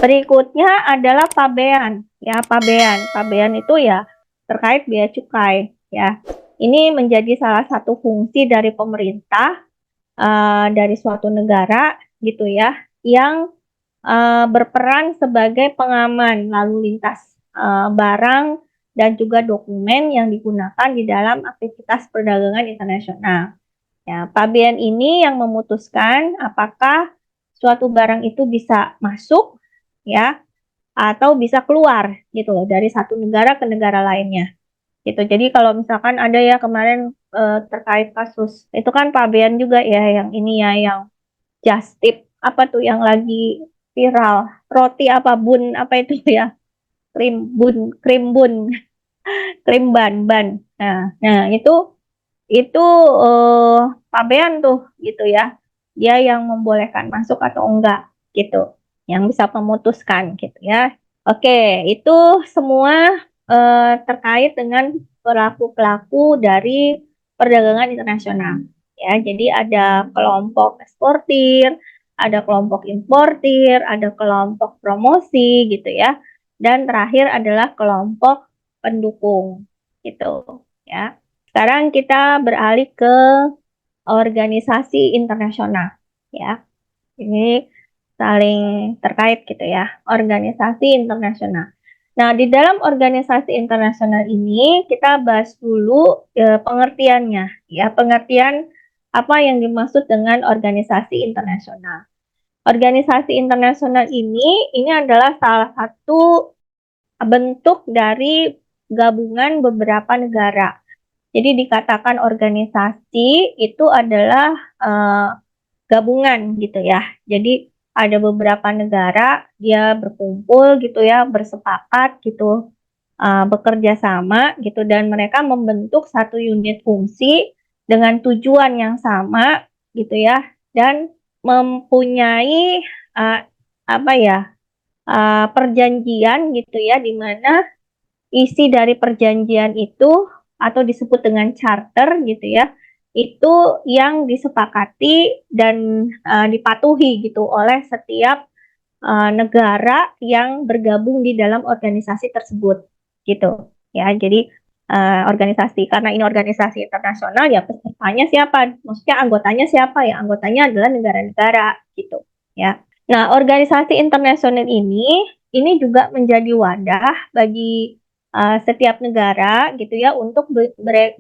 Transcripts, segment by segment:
Berikutnya adalah pabean. Ya, pabean. Pabean itu ya terkait bea cukai. Ya, ini menjadi salah satu fungsi dari pemerintah dari suatu negara gitu ya, yang berperan sebagai pengaman lalu lintas barang dan juga dokumen yang digunakan di dalam aktivitas perdagangan internasional. Ya, pabean ini yang memutuskan apakah suatu barang itu bisa masuk ya atau bisa keluar gitu loh dari satu negara ke negara lainnya gitu. Jadi kalau misalkan ada ya kemarin terkait kasus itu kan pabean juga ya yang ini ya yang just tip apa tuh yang lagi viral roti apa bun apa itu ya krim bun krim ban. Nah itu pabean tuh gitu ya. Dia yang membolehkan masuk atau enggak gitu. Yang bisa memutuskan gitu ya. Oke, itu semua terkait dengan pelaku-pelaku dari perdagangan internasional. Ya, jadi ada kelompok eksportir, ada kelompok importir, ada kelompok promosi gitu ya. Dan terakhir adalah kelompok pendukung gitu ya. Sekarang kita beralih ke organisasi internasional ya. Ini saling terkait gitu ya, organisasi internasional. Nah, di dalam organisasi internasional ini kita bahas dulu pengertiannya ya, pengertian apa yang dimaksud dengan organisasi internasional. Organisasi internasional ini adalah salah satu bentuk dari gabungan beberapa negara. Jadi dikatakan organisasi itu adalah gabungan gitu ya. Jadi ada beberapa negara dia berkumpul gitu ya, bersepakat gitu, bekerja sama gitu dan mereka membentuk satu unit fungsi dengan tujuan yang sama gitu ya dan mempunyai uh, apa ya perjanjian gitu ya di mana isi dari perjanjian itu atau disebut dengan charter gitu ya, itu yang disepakati dan dipatuhi gitu oleh setiap negara yang bergabung di dalam organisasi tersebut gitu ya. Jadi organisasi karena ini organisasi internasional ya pesertanya siapa? Maksudnya anggotanya siapa ya? Anggotanya adalah negara-negara gitu ya. Nah, organisasi internasional ini juga menjadi wadah bagi setiap negara gitu ya untuk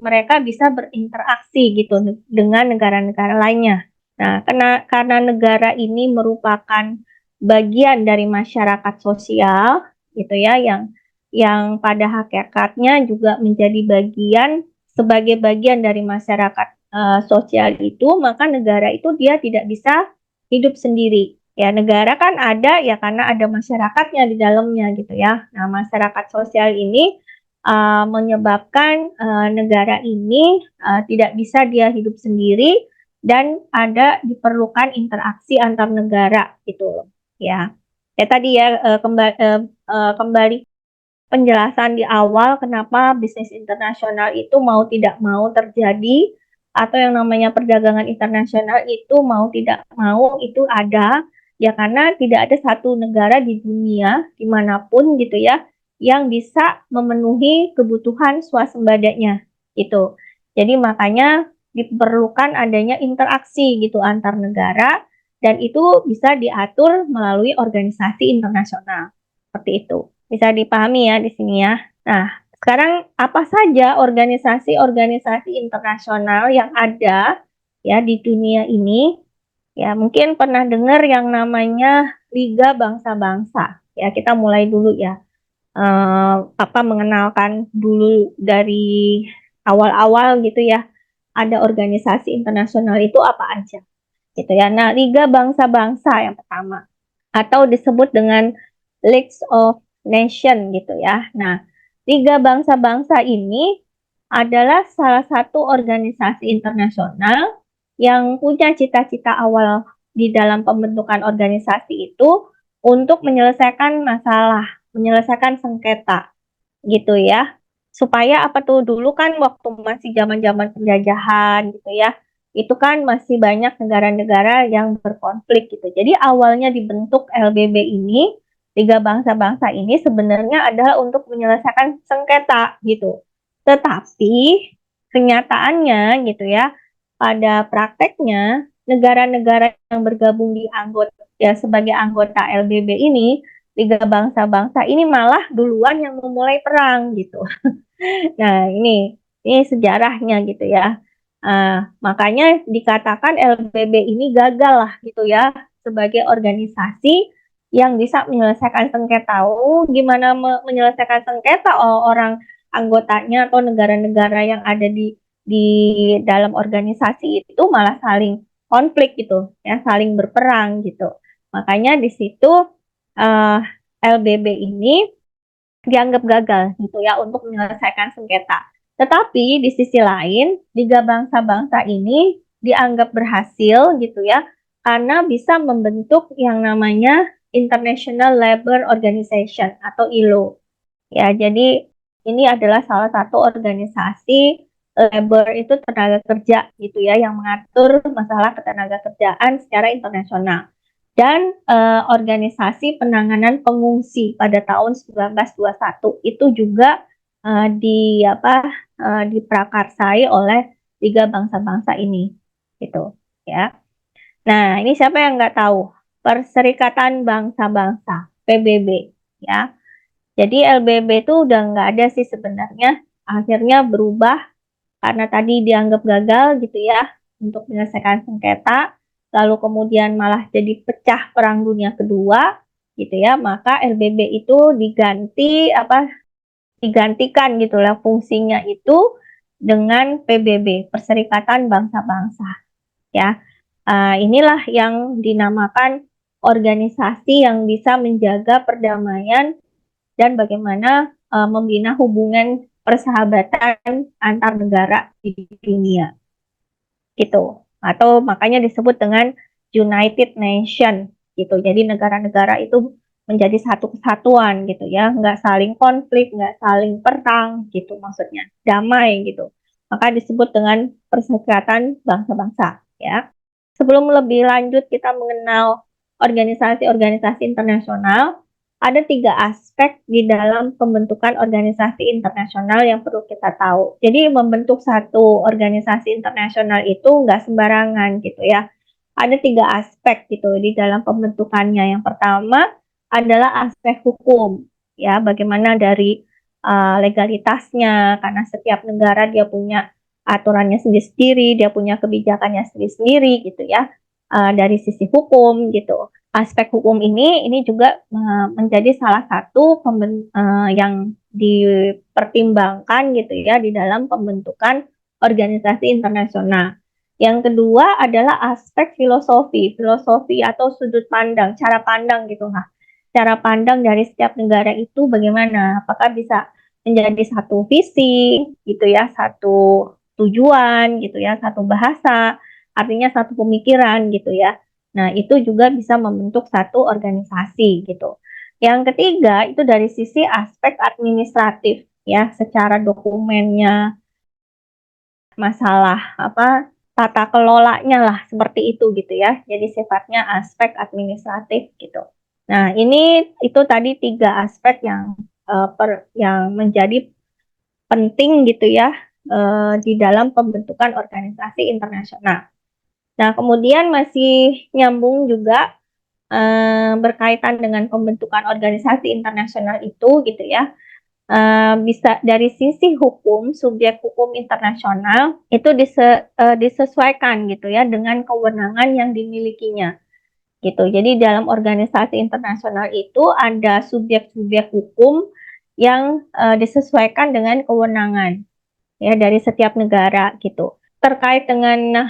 mereka bisa berinteraksi gitu dengan negara-negara lainnya. Nah, karena negara ini merupakan bagian dari masyarakat sosial gitu ya yang pada hakikatnya juga menjadi bagian sebagai bagian dari masyarakat sosial itu, maka negara itu dia tidak bisa hidup sendiri. Ya, negara kan ada ya karena ada masyarakatnya di dalamnya gitu ya. Nah, masyarakat sosial ini menyebabkan negara ini tidak bisa dia hidup sendiri dan ada diperlukan interaksi antar negara gitu ya. Ya tadi ya kembali penjelasan di awal kenapa bisnis internasional itu mau tidak mau terjadi atau yang namanya perdagangan internasional itu mau tidak mau itu ada ya karena tidak ada satu negara di dunia dimanapun gitu ya yang bisa memenuhi kebutuhan swasembadanya gitu. Jadi makanya diperlukan adanya interaksi gitu antar negara dan itu bisa diatur melalui organisasi internasional seperti itu. Bisa dipahami ya di sini ya. Nah, sekarang apa saja organisasi-organisasi internasional yang ada ya di dunia ini? Ya, mungkin pernah dengar yang namanya Liga Bangsa-Bangsa. Ya, kita mulai dulu ya. Apa mengenalkan dulu dari awal-awal gitu ya. Ada organisasi internasional itu apa aja gitu ya. Nah, Liga Bangsa-Bangsa yang pertama atau disebut dengan League of Nations gitu ya. Nah, Liga Bangsa-Bangsa ini adalah salah satu organisasi internasional yang punya cita-cita awal di dalam pembentukan organisasi itu untuk menyelesaikan masalah, menyelesaikan sengketa gitu ya. Supaya apa tuh dulu kan waktu masih zaman-zaman penjajahan gitu ya. Itu kan masih banyak negara-negara yang berkonflik gitu. Jadi awalnya dibentuk LBB ini Liga Bangsa-Bangsa ini sebenarnya adalah untuk menyelesaikan sengketa gitu. Tetapi kenyataannya gitu ya, pada prakteknya negara-negara yang bergabung di anggota ya sebagai anggota LBB ini, Liga Bangsa-Bangsa ini malah duluan yang memulai perang gitu. Nah, ini sejarahnya gitu ya. Makanya dikatakan LBB ini gagal lah gitu ya sebagai organisasi yang bisa menyelesaikan sengketa. Oh, gimana menyelesaikan sengketa? Oh, orang anggotanya atau negara-negara yang ada di dalam organisasi itu malah saling konflik gitu ya, saling berperang gitu. Makanya di situ uh, LBB ini dianggap gagal gitu ya untuk menyelesaikan sengketa. Tetapi di sisi lain, Liga Bangsa-Bangsa ini dianggap berhasil gitu ya karena bisa membentuk yang namanya International Labour Organization atau ILO. Ya, jadi ini adalah salah satu organisasi labor itu tenaga kerja gitu ya yang mengatur masalah ketenaga kerjaan secara internasional dan organisasi penanganan pengungsi pada tahun 1921 itu juga diprakarsai oleh Liga Bangsa-Bangsa ini gitu ya. Nah, ini siapa yang nggak tahu? Perserikatan Bangsa-Bangsa PBB ya. Jadi LBB itu udah nggak ada sih sebenarnya. Akhirnya berubah karena tadi dianggap gagal gitu ya untuk menyelesaikan sengketa. Lalu kemudian malah jadi pecah Perang Dunia Kedua gitu ya. Maka LBB itu digantikan gitu lah fungsinya itu dengan PBB, Perserikatan Bangsa-Bangsa ya. Inilah yang dinamakan organisasi yang bisa menjaga perdamaian dan bagaimana membina hubungan persahabatan antar negara di dunia gitu. Atau makanya disebut dengan United Nation gitu. Jadi negara-negara itu menjadi satu kesatuan gitu ya, nggak saling konflik, nggak saling perang gitu maksudnya, damai gitu. Maka disebut dengan Perserikatan Bangsa-Bangsa ya. Sebelum lebih lanjut kita mengenal organisasi-organisasi internasional, ada 3 aspek di dalam pembentukan organisasi internasional yang perlu kita tahu. Jadi membentuk satu organisasi internasional itu nggak sembarangan gitu ya. Ada 3 aspek gitu di dalam pembentukannya. Yang pertama adalah aspek hukum, ya bagaimana dari legalitasnya, karena setiap negara dia punya aturannya sendiri-sendiri, dia punya kebijakannya sendiri-sendiri gitu ya. Dari sisi hukum gitu, aspek hukum ini juga menjadi salah satu yang dipertimbangkan gitu ya di dalam pembentukan organisasi internasional. Yang kedua adalah aspek filosofi atau sudut pandang, cara pandang gitu lah. Cara pandang dari setiap negara itu bagaimana? Apakah bisa menjadi satu visi gitu ya, satu tujuan gitu ya, satu bahasa, artinya satu pemikiran gitu ya. Nah, itu juga bisa membentuk satu organisasi gitu. Yang ketiga itu dari sisi aspek administratif ya, secara dokumennya, masalah tata kelolanya lah seperti itu gitu ya. Jadi sifatnya aspek administratif gitu. Nah, ini itu tadi 3 aspek yang menjadi penting gitu ya di dalam pembentukan organisasi internasional. Nah, kemudian masih nyambung juga berkaitan dengan pembentukan organisasi internasional itu gitu ya. Bisa dari sisi hukum, subjek hukum internasional itu disesuaikan gitu ya dengan kewenangan yang dimilikinya gitu. Jadi dalam organisasi internasional itu ada subjek-subjek hukum yang disesuaikan dengan kewenangan ya dari setiap negara gitu. Terkait dengan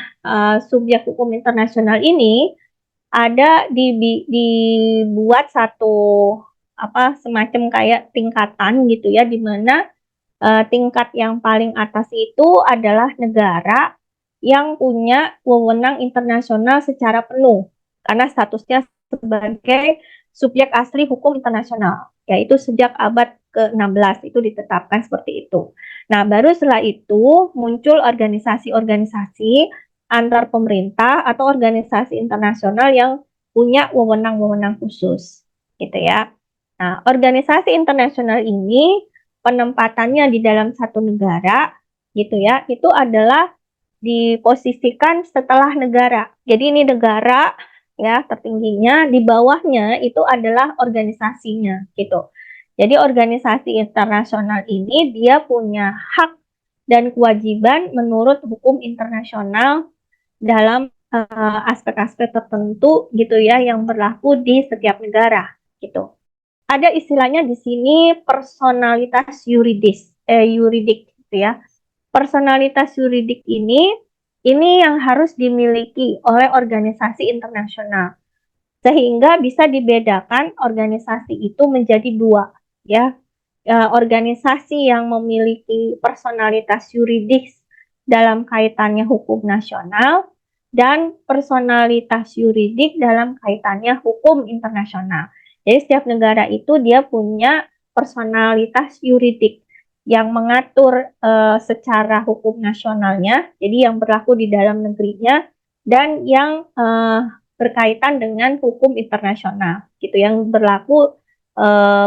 subjek hukum internasional ini ada dibuat satu semacam kayak tingkatan gitu ya, di mana tingkat yang paling atas itu adalah negara yang punya wewenang internasional secara penuh karena statusnya sebagai subjek asli hukum internasional, yaitu sejak abad ke-16 itu ditetapkan seperti itu. Nah, baru setelah itu muncul organisasi-organisasi antar pemerintah atau organisasi internasional yang punya wewenang-wewenang khusus, gitu ya. Nah, organisasi internasional ini penempatannya di dalam satu negara, gitu ya, itu adalah diposisikan setelah negara. Jadi ini negara ya tertingginya, di bawahnya itu adalah organisasinya gitu. Jadi organisasi internasional ini dia punya hak dan kewajiban menurut hukum internasional dalam aspek-aspek tertentu gitu ya yang berlaku di setiap negara gitu. Ada istilahnya di sini personalitas yuridik gitu ya. Personalitas yuridik ini yang harus dimiliki oleh organisasi internasional sehingga bisa dibedakan organisasi itu menjadi dua ya. Organisasi yang memiliki personalitas yuridis dalam kaitannya hukum nasional dan personalitas yuridik dalam kaitannya hukum internasional. Jadi setiap negara itu dia punya personalitas yuridik yang mengatur secara hukum nasionalnya, jadi yang berlaku di dalam negerinya dan yang berkaitan dengan hukum internasional, gitu, yang berlaku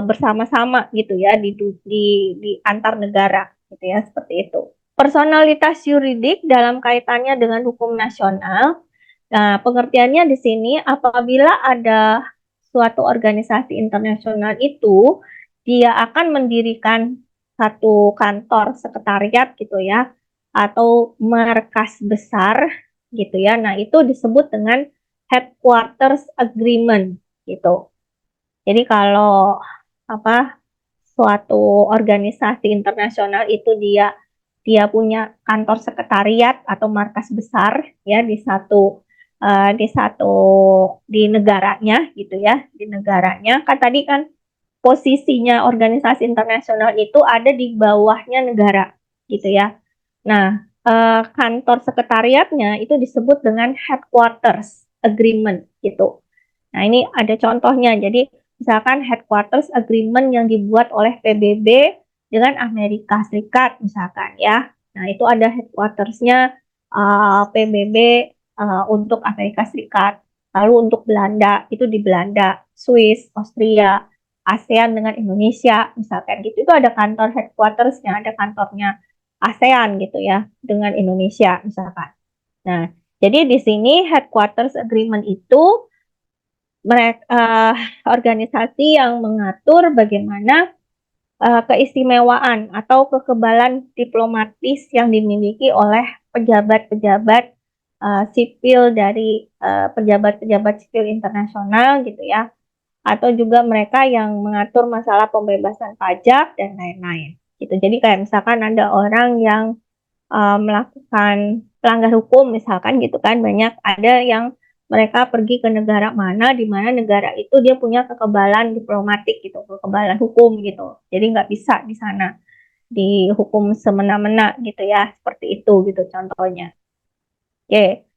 bersama-sama gitu ya di antar negara gitu ya seperti itu. Personalitas yuridik dalam kaitannya dengan hukum nasional. Nah, pengertiannya di sini apabila ada suatu organisasi internasional itu dia akan mendirikan satu kantor sekretariat gitu ya atau markas besar gitu ya. Nah, itu disebut dengan headquarters agreement gitu. Jadi kalau apa suatu organisasi internasional itu dia dia punya kantor sekretariat atau markas besar ya di negaranya gitu ya, di negaranya. Kan tadi kan posisinya organisasi internasional itu ada di bawahnya negara gitu ya. Nah, kantor sekretariatnya itu disebut dengan headquarters agreement gitu. Nah, ini ada contohnya. Jadi, misalkan headquarters agreement yang dibuat oleh PBB dengan Amerika Serikat, misalkan ya. Nah, itu ada headquartersnya PBB untuk Amerika Serikat. Lalu untuk Belanda, itu di Belanda, Swiss, Austria, ASEAN dengan Indonesia, misalkan gitu. Itu ada kantor headquartersnya, ada kantornya ASEAN gitu ya, dengan Indonesia, misalkan. Nah, jadi di sini headquarters agreement itu mereka organisasi yang mengatur bagaimana keistimewaan atau kekebalan diplomatis yang dimiliki oleh pejabat-pejabat sipil dari pejabat-pejabat sipil internasional gitu ya, atau juga mereka yang mengatur masalah pembebasan pajak dan lain-lain gitu. Jadi kayak misalkan ada orang yang melakukan pelanggar hukum misalkan gitu kan, banyak ada yang mereka pergi ke negara mana di mana negara itu dia punya kekebalan diplomatik gitu, kekebalan hukum gitu, jadi nggak bisa di sana dihukum semena-mena gitu ya, seperti itu gitu contohnya. Oke,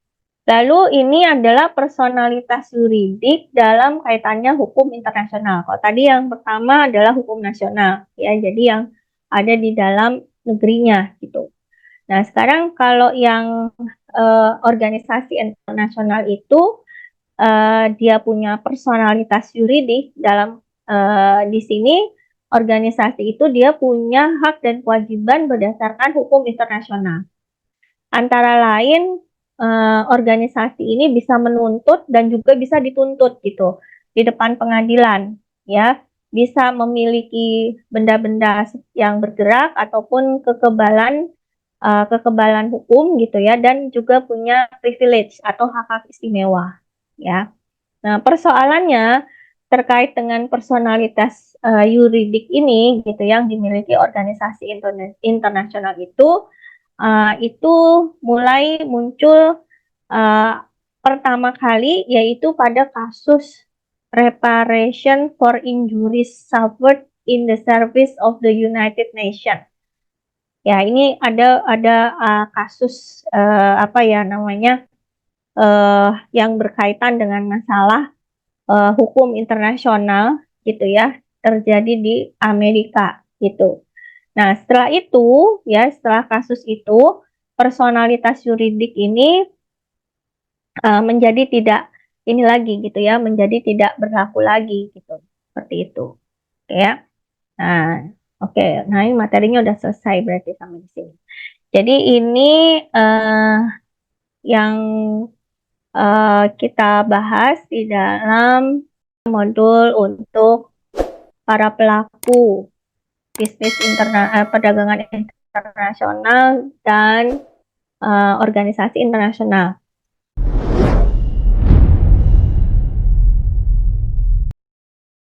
lalu ini adalah personalitas yuridik dalam kaitannya hukum internasional. Kalau tadi yang pertama adalah hukum nasional ya, jadi yang ada di dalam negerinya gitu. Nah, sekarang kalau yang organisasi internasional itu dia punya personalitas yuridik dalam di sini organisasi itu dia punya hak dan kewajiban berdasarkan hukum internasional. Antara lain organisasi ini bisa menuntut dan juga bisa dituntut gitu di depan pengadilan ya, bisa memiliki benda-benda yang bergerak ataupun kekebalan hukum gitu ya, dan juga punya privilege atau hak-hak istimewa ya. Nah, persoalannya terkait dengan personalitas yuridik ini gitu yang dimiliki organisasi internasional itu mulai muncul uh, pertama kali yaitu pada kasus reparation for injuries suffered in the service of the United Nations. Ya, ini ada kasus apa ya namanya yang berkaitan dengan masalah hukum internasional gitu ya, terjadi di Amerika gitu. Nah, setelah itu ya, setelah kasus itu personalitas yuridik ini menjadi tidak ini lagi gitu ya, menjadi tidak berlaku lagi gitu. Seperti itu. ya. Nah, oke. Nah, ini materinya udah selesai berarti sampai di sini. Jadi ini yang kita bahas di dalam modul untuk para pelaku bisnis perdagangan internasional dan organisasi internasional.